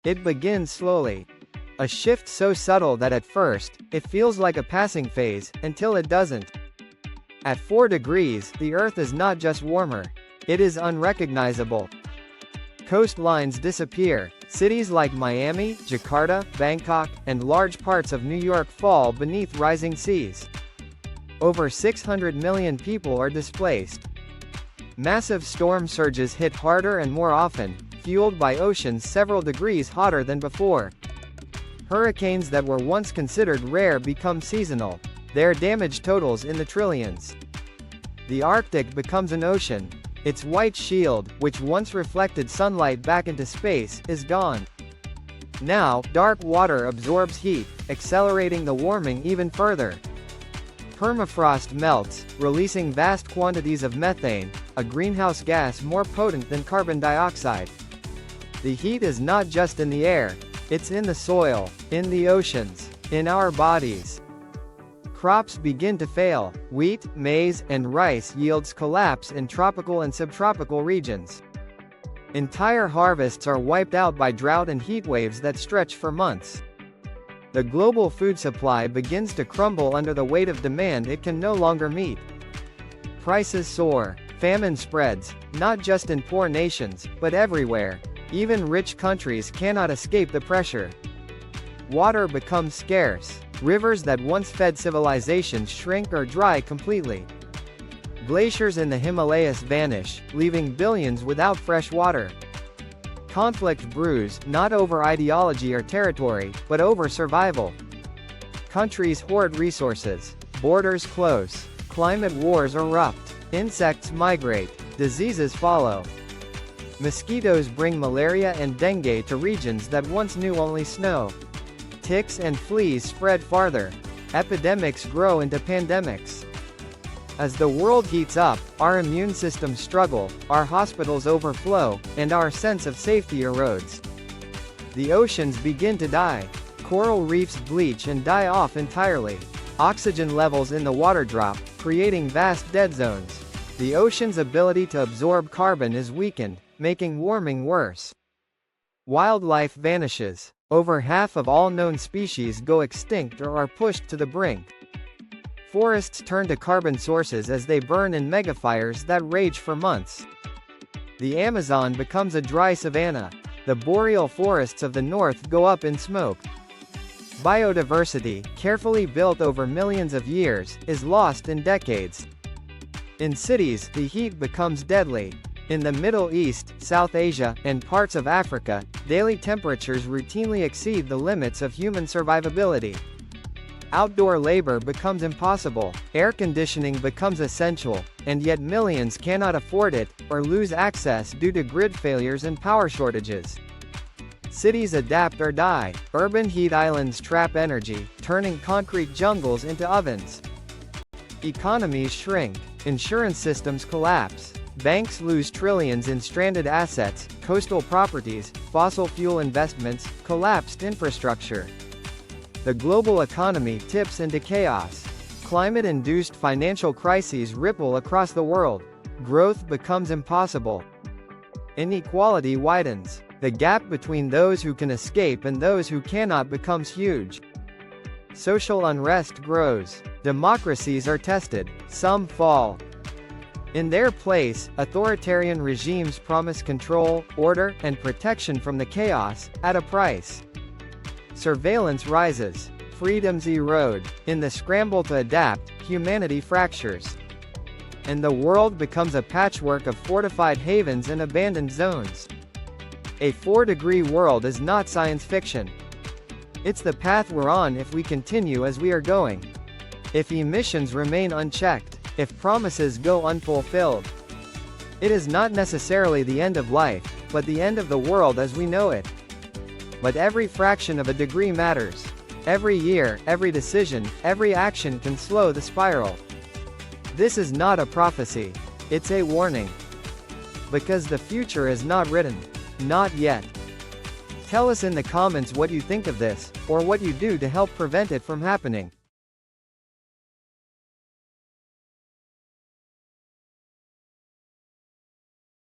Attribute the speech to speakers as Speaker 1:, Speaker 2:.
Speaker 1: It begins slowly. A shift so subtle that at first, it feels like a passing phase, until it doesn't. At 4 degrees, the Earth is not just warmer. It is unrecognizable. Coastlines disappear. Cities like Miami, Jakarta, Bangkok, and large parts of New York fall beneath rising seas. Over 600 million people are displaced. Massive storm surges hit harder and more often, fueled by oceans several degrees hotter than before. Hurricanes that were once considered rare become seasonal. Their damage totals in the trillions. The Arctic becomes an ocean. Its white shield, which once reflected sunlight back into space, is gone. Now, dark water absorbs heat, accelerating the warming even further. Permafrost melts, releasing vast quantities of methane, a greenhouse gas more potent than carbon dioxide. The heat is not just in the air, it's in the soil, in the oceans, in our bodies. Crops begin to fail. Wheat, maize, and rice yields collapse in tropical and subtropical regions. Entire harvests are wiped out by drought and heat waves that stretch for months. The global food supply begins to crumble under the weight of demand it can no longer meet. Prices soar. Famine spreads, not just in poor nations, but everywhere. Even rich countries cannot escape the pressure. Water becomes scarce. Rivers that once fed civilizations shrink or dry completely. Glaciers in the Himalayas vanish, leaving billions without fresh water. Conflict brews, not over ideology or territory, but over survival. Countries hoard resources. Borders close. Climate wars erupt. Insects migrate. Diseases follow. Mosquitoes bring malaria and dengue to regions that once knew only snow. Ticks and fleas spread farther. Epidemics grow into pandemics. As the world heats up, our immune systems struggle, our hospitals overflow, and our sense of safety erodes. The oceans begin to die. Coral reefs bleach and die off entirely. Oxygen levels in the water drop, creating vast dead zones. The ocean's ability to absorb carbon is weakened, making warming worse. Wildlife vanishes. Over half of all known species go extinct or are pushed to the brink. Forests turn to carbon sources as they burn in megafires that rage for months. The Amazon becomes a dry savanna. The boreal forests of the north go up in smoke. Biodiversity, carefully built over millions of years, is lost in decades. In cities, the heat becomes deadly. In the Middle East, South Asia, and parts of Africa, daily temperatures routinely exceed the limits of human survivability. Outdoor labor becomes impossible, air conditioning becomes essential, and yet millions cannot afford it, or lose access due to grid failures and power shortages. Cities adapt or die. Urban heat islands trap energy, turning concrete jungles into ovens. Economies shrink. Insurance systems collapse. Banks lose trillions in stranded assets, coastal properties, fossil fuel investments, collapsed infrastructure. The global economy tips into chaos. Climate-induced financial crises ripple across the world. Growth becomes impossible. Inequality widens. The gap between those who can escape and those who cannot becomes huge. Social unrest grows. Democracies are tested. Some fall. In their place, authoritarian regimes promise control, order, and protection from the chaos, at a price. Surveillance rises. Freedoms erode. In the scramble to adapt, humanity fractures. And the world becomes a patchwork of fortified havens and abandoned zones. A 4-degree world is not science fiction. It's the path we're on if we continue as we are going. If emissions remain unchecked. If promises go unfulfilled. It is not necessarily the end of life, but the end of the world as we know it. But every fraction of a degree matters. Every year, every decision, every action can slow the spiral. This is not a prophecy. It's a warning. Because the future is not written. Not yet. Tell us in the comments what you think of this, or what you do to help prevent it from happening.